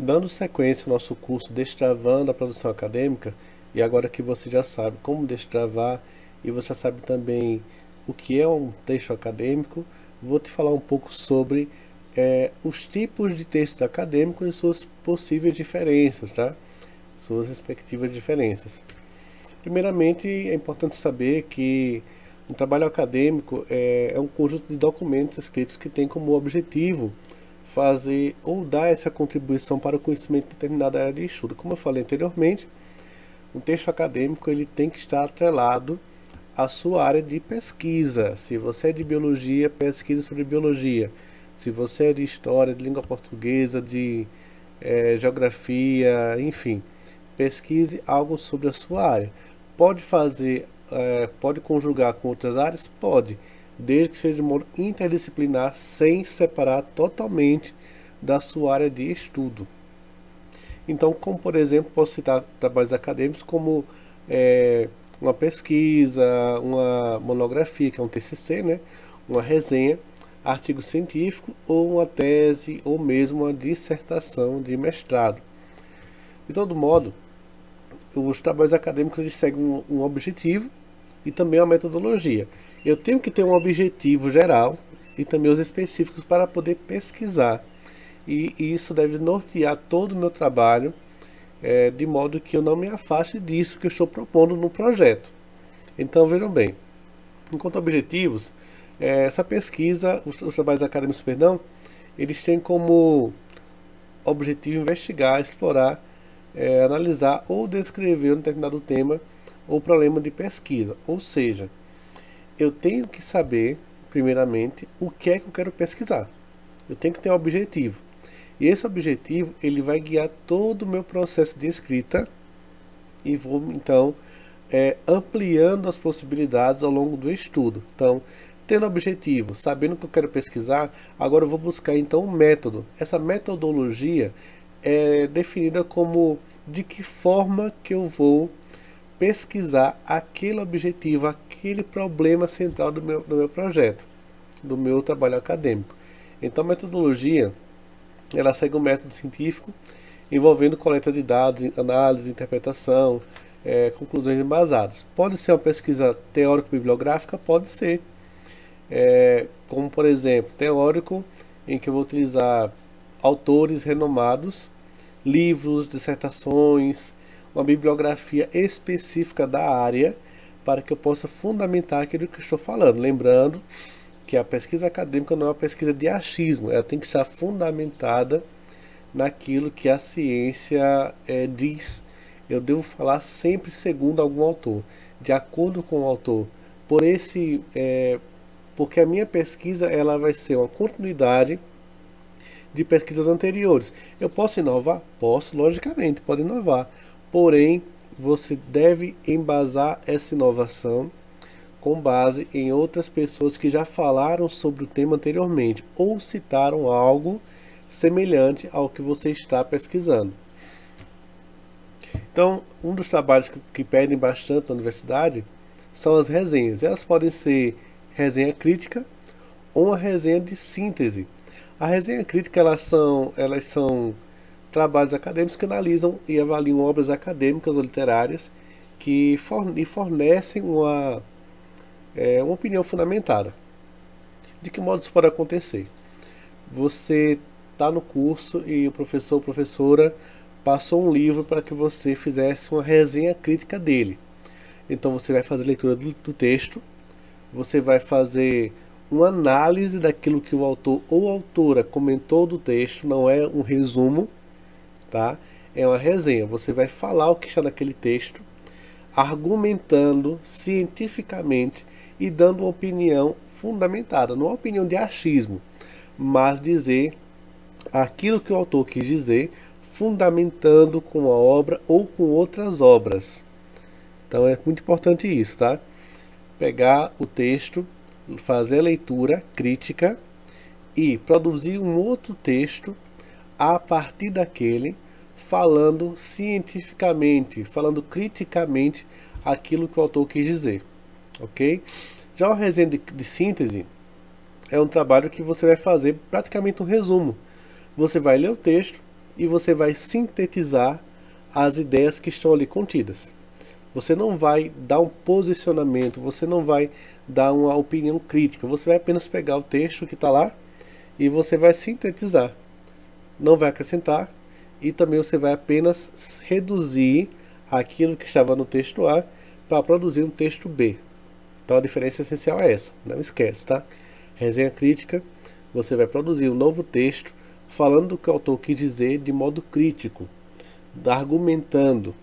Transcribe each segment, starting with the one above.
Dando sequência ao nosso curso Destravando a Produção Acadêmica, e agora que você já sabe como destravar e você já sabe também o que é um texto acadêmico, vou te falar um pouco sobre os tipos de textos acadêmicos e suas possíveis diferenças, tá? Suas respectivas diferenças. Primeiramente, é importante saber que um trabalho acadêmico é um conjunto de documentos escritos que tem como objetivo fazer ou dar essa contribuição para o conhecimento de determinada área de estudo. Como eu falei anteriormente, um texto acadêmico ele tem que estar atrelado à sua área de pesquisa. Se você é de biologia, pesquise sobre biologia. Se você é de história, de língua portuguesa, de geografia, enfim, pesquise algo sobre a sua área. Pode fazer, pode conjugar com outras áreas? Pode, desde que seja de modo interdisciplinar, sem separar totalmente da sua área de estudo. Então, como por exemplo, posso citar trabalhos acadêmicos como uma pesquisa, uma monografia, que é um TCC, né? Uma resenha, artigo científico ou uma tese ou mesmo uma dissertação de mestrado. De todo modo, os trabalhos acadêmicos eles seguem um objetivo e também uma metodologia. Eu tenho que ter um objetivo geral e também os específicos para poder pesquisar. E isso deve nortear todo o meu trabalho, de modo que eu não me afaste disso que eu estou propondo no projeto. Então vejam bem, enquanto objetivos, essa pesquisa, os trabalhos acadêmicos, perdão, eles têm como objetivo investigar, explorar, analisar ou descrever um determinado tema ou problema de pesquisa. Ou seja, eu tenho que saber, primeiramente, o que é que eu quero pesquisar. Eu tenho que ter um objetivo. E esse objetivo ele vai guiar todo o meu processo de escrita e vou então ampliando as possibilidades ao longo do estudo. Então, tendo objetivo, sabendo o que eu quero pesquisar, agora eu vou buscar então um método. Essa metodologia é definida como de que forma que eu vou pesquisar aquele objetivo, aquele problema central do meu projeto, do meu trabalho acadêmico. Então, a metodologia ela segue um método científico envolvendo coleta de dados, análise, interpretação, conclusões embasadas. Pode ser uma pesquisa teórico-bibliográfica, pode ser, como por exemplo, teórico, em que eu vou utilizar autores renomados, livros, dissertações, uma bibliografia específica da área para que eu possa fundamentar aquilo que eu estou falando. Lembrando que a pesquisa acadêmica não é uma pesquisa de achismo, ela tem que estar fundamentada naquilo que a ciência diz. Eu devo falar sempre segundo algum autor, de acordo com o autor. Porque a minha pesquisa ela vai ser uma continuidade de pesquisas anteriores. Eu posso inovar? Posso, logicamente, pode inovar. Porém, você deve embasar essa inovação com base em outras pessoas que já falaram sobre o tema anteriormente ou citaram algo semelhante ao que você está pesquisando. Então, um dos trabalhos que pedem bastante na universidade são as resenhas. Elas podem ser resenha crítica ou uma resenha de síntese. A resenha crítica elas são trabalhos acadêmicos que analisam e avaliam obras acadêmicas ou literárias que fornecem uma opinião fundamentada. De que modo isso pode acontecer? Você está no curso e o professor ou professora passou um livro para que você fizesse uma resenha crítica dele. Então você vai fazer leitura do texto, você vai fazer uma análise daquilo que o autor ou autora comentou do texto, não é um resumo, tá? É uma resenha. Você vai falar o que está naquele texto, argumentando cientificamente e dando uma opinião fundamentada, não uma opinião de achismo, mas dizer aquilo que o autor quis dizer, fundamentando com a obra ou com outras obras. Então é muito importante isso, tá? Pegar o texto, fazer a leitura crítica e produzir um outro texto a partir daquele, falando cientificamente, falando criticamente aquilo que o autor quis dizer, ok? Já uma resenha de síntese é um trabalho que você vai fazer praticamente um resumo. Você vai ler o texto e você vai sintetizar as ideias que estão ali contidas. Você não vai dar um posicionamento, você não vai dar uma opinião crítica, você vai apenas pegar o texto que está lá e você vai sintetizar. Não vai acrescentar e também você vai apenas reduzir aquilo que estava no texto A para produzir um texto B. Então a diferença essencial é essa, não esquece, tá? Resenha crítica, você vai produzir um novo texto falando do que o autor quis dizer de modo crítico, argumentando,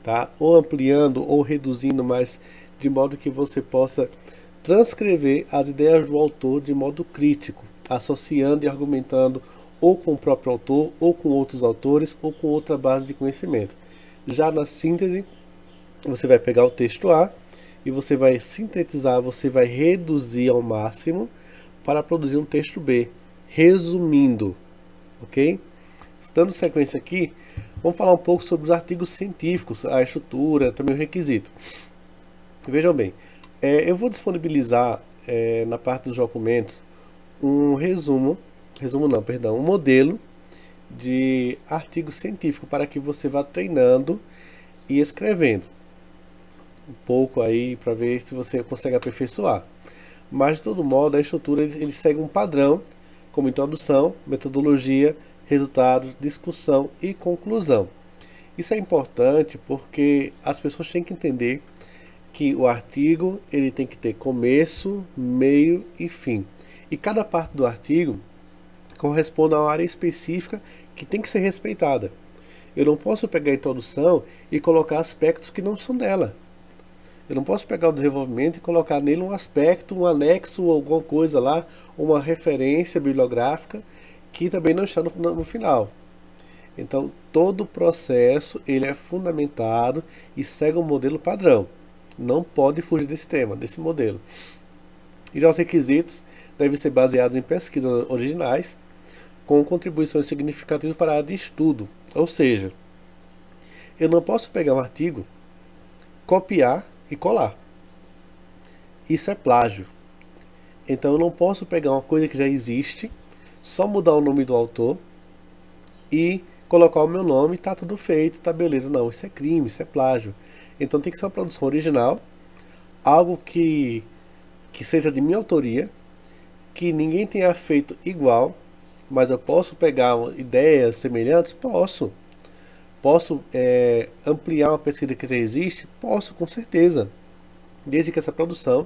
tá? Ou ampliando ou reduzindo, mas de modo que você possa transcrever as ideias do autor de modo crítico, associando e argumentando ou com o próprio autor, ou com outros autores, ou com outra base de conhecimento. Já na síntese, você vai pegar o texto A e você vai sintetizar, você vai reduzir ao máximo para produzir um texto B, resumindo, ok? Dando sequência aqui, vamos falar um pouco sobre os artigos científicos, a estrutura, também o requisito. Vejam bem, eu vou disponibilizar na parte dos documentos um um modelo de artigo científico para que você vá treinando e escrevendo um pouco aí para ver se você consegue aperfeiçoar. Mas de todo modo a estrutura ele segue um padrão como introdução, metodologia, resultados, discussão e conclusão. Isso é importante porque as pessoas têm que entender que o artigo ele tem que ter começo, meio e fim. E cada parte do artigo corresponde a uma área específica que tem que ser respeitada. Eu não posso pegar a introdução e colocar aspectos que não são dela. Eu não posso pegar o desenvolvimento e colocar nele um aspecto, um anexo, alguma coisa lá, uma referência bibliográfica que também não está no final. Então, todo o processo ele é fundamentado e segue um modelo padrão. Não pode fugir desse tema, desse modelo. E já os requisitos devem ser baseados em pesquisas originais, com contribuições significativas para a área de estudo. Ou seja, eu não posso pegar um artigo, copiar e colar. Isso é plágio. Então eu não posso pegar uma coisa que já existe, só mudar o nome do autor e colocar o meu nome e tá tudo feito, tá beleza. Não, isso é crime, isso é plágio. Então tem que ser uma produção original, algo que seja de minha autoria, que ninguém tenha feito igual, mas eu posso pegar ideias semelhantes? Posso. Posso ampliar uma pesquisa que já existe? Posso, com certeza. Desde que essa produção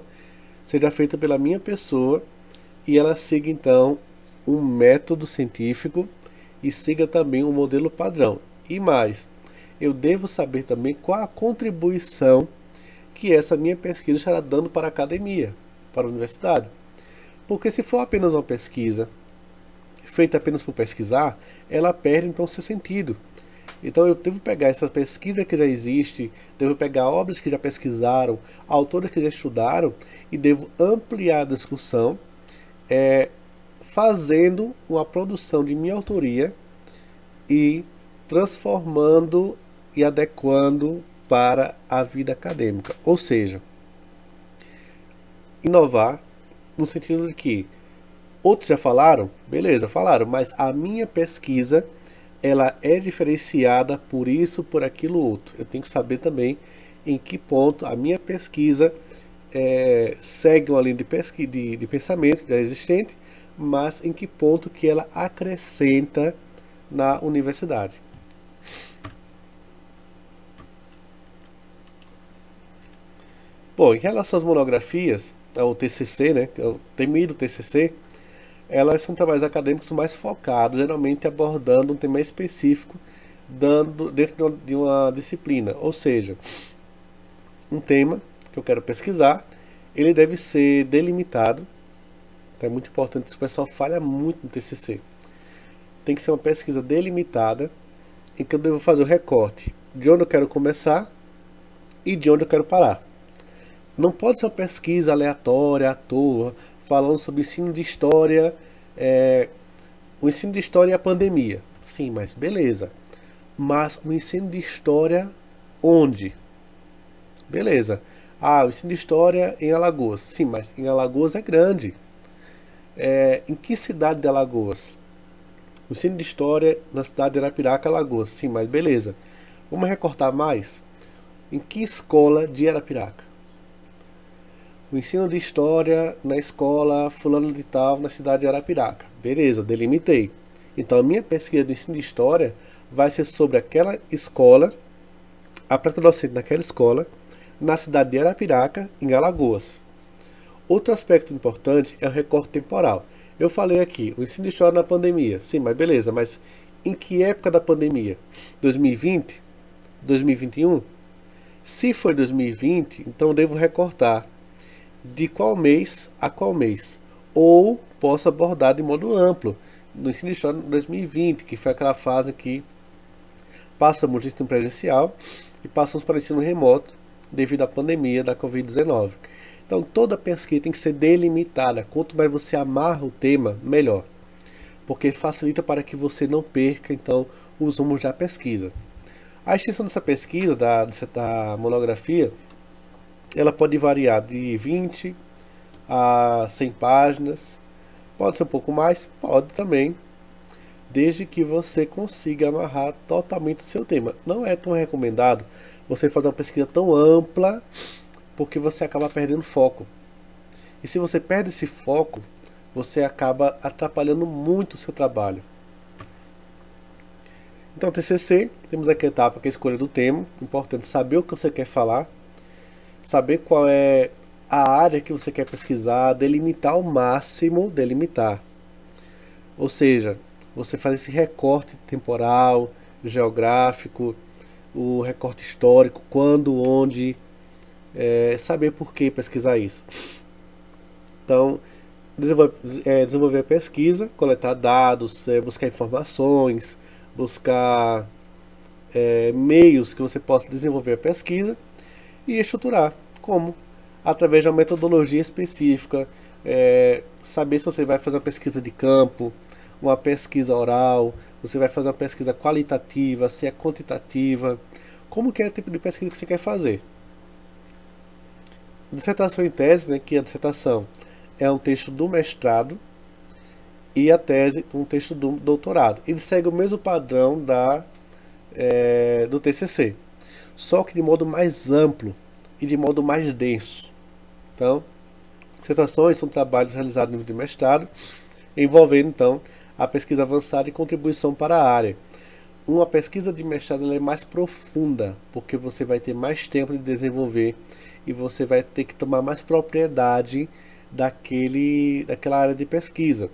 seja feita pela minha pessoa e ela siga então um método científico e siga também um modelo padrão. E mais, eu devo saber também qual a contribuição que essa minha pesquisa estará dando para a academia, para a universidade. Porque se for apenas uma pesquisa feita apenas por pesquisar, ela perde então seu sentido. Então eu devo pegar essa pesquisa que já existe, devo pegar obras que já pesquisaram, autores que já estudaram e devo ampliar a discussão, fazendo uma produção de minha autoria e transformando e adequando para a vida acadêmica. Ou seja, inovar no sentido de que outros já falaram, beleza, falaram, mas a minha pesquisa ela é diferenciada por isso, por aquilo outro. Eu tenho que saber também em que ponto a minha pesquisa segue uma linha de pensamento já existente, mas em que ponto que ela acrescenta na universidade. Bom, em relação às monografias, ao TCC, né, que é o tema do TCC, elas são trabalhos acadêmicos mais focados, geralmente abordando um tema específico dentro de uma disciplina. Ou seja, um tema que eu quero pesquisar, ele deve ser delimitado. Então é muito importante que o pessoal falha muito no TCC. Tem que ser uma pesquisa delimitada, em que eu devo fazer o recorte de onde eu quero começar e de onde eu quero parar. Não pode ser uma pesquisa aleatória, à toa, falando sobre ensino de história, o ensino de história e a pandemia. Sim, mas beleza. Mas o ensino de história onde? Beleza. Ah, o ensino de história em Alagoas. Sim, mas em Alagoas é grande. Em que cidade de Alagoas? O ensino de história na cidade de Arapiraca, Alagoas. Sim, mas beleza. Vamos recortar mais? Em que escola de Arapiraca? O ensino de história na escola fulano de tal, na cidade de Arapiraca. Beleza, delimitei. Então a minha pesquisa de ensino de história vai ser sobre aquela escola, a prática docente naquela escola, na cidade de Arapiraca, em Alagoas. Outro aspecto importante é o recorte temporal. Eu falei aqui, o ensino de história na pandemia. Sim, mas beleza, mas em que época da pandemia? 2020? 2021? Se foi 2020, então eu devo recortar de qual mês a qual mês. Ou posso abordar de modo amplo no ensino de história de 2020, que foi aquela fase que passamos do ensino presencial e passamos para o ensino remoto devido à pandemia da Covid-19. Então toda pesquisa tem que ser delimitada. Quanto mais você amarra o tema, melhor. Porque facilita para que você não perca então os rumos da pesquisa. A extensão dessa pesquisa, da monografia, ela pode variar de 20 a 100 páginas. Pode ser um pouco mais? Pode também, desde que você consiga amarrar totalmente o seu tema. Não é tão recomendado você fazer uma pesquisa tão ampla, porque você acaba perdendo foco. E se você perde esse foco, você acaba atrapalhando muito o seu trabalho. Então, TCC, temos aqui a etapa que é a escolha do tema. Importante saber o que você quer falar, saber qual é a área que você quer pesquisar, delimitar ao máximo, delimitar. Ou seja, você faz esse recorte temporal, geográfico, o recorte histórico, quando, onde, saber por que pesquisar isso. Então, desenvolver a pesquisa, coletar dados, buscar informações, buscar meios que você possa desenvolver a pesquisa e estruturar. Como? Através de uma metodologia específica, saber se você vai fazer uma pesquisa de campo, uma pesquisa oral, você vai fazer uma pesquisa qualitativa, se é quantitativa, como que é o tipo de pesquisa que você quer fazer. Dissertação em tese, né, que a dissertação é um texto do mestrado e a tese um texto do doutorado. Ele segue o mesmo padrão do TCC, só que de modo mais amplo e de modo mais denso. Então, dissertações são trabalhos realizados no nível de mestrado, envolvendo então a pesquisa avançada e contribuição para a área. Uma pesquisa de mestrado ela é mais profunda, porque você vai ter mais tempo de desenvolver e você vai ter que tomar mais propriedade daquela área de pesquisa.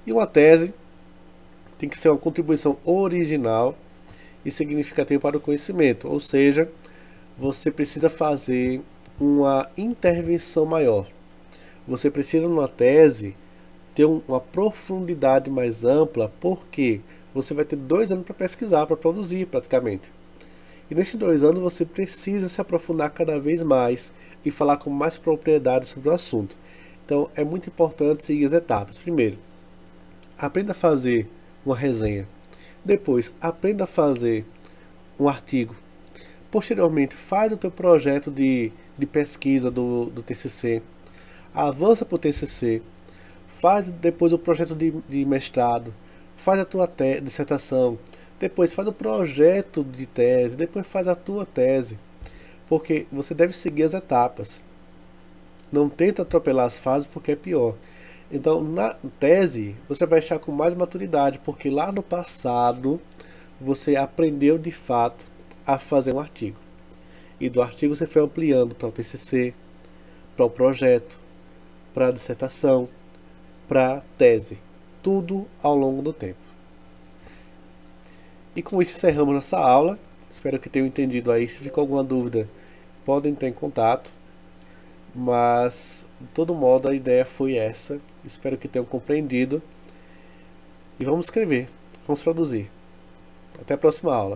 E uma tese tem que ser uma contribuição original e significativa para o conhecimento, ou seja, você precisa fazer uma intervenção maior. Você precisa, numa tese, ter uma profundidade mais ampla, porque você vai ter 2 anos para pesquisar, para produzir praticamente. E nesses 2 anos você precisa se aprofundar cada vez mais e falar com mais propriedade sobre o assunto. Então é muito importante seguir as etapas. Primeiro, aprenda a fazer uma resenha. Depois, aprenda a fazer um artigo. Posteriormente, faz o teu projeto de pesquisa do TCC. Avança para o TCC. Faz depois o projeto de mestrado. Faz a tua dissertação. Depois faz o projeto de tese. Depois faz a tua tese. Porque você deve seguir as etapas. Não tenta atropelar as fases porque é pior. Então, na tese, você vai estar com mais maturidade, porque lá no passado você aprendeu de fato a fazer um artigo. E do artigo você foi ampliando para o TCC, para o projeto, para a dissertação, para a tese. Tudo ao longo do tempo. E com isso encerramos nossa aula. Espero que tenham entendido aí. Se ficou alguma dúvida, podem entrar em contato. Mas, de todo modo, a ideia foi essa. Espero que tenham compreendido. E vamos escrever, vamos produzir. Até a próxima aula.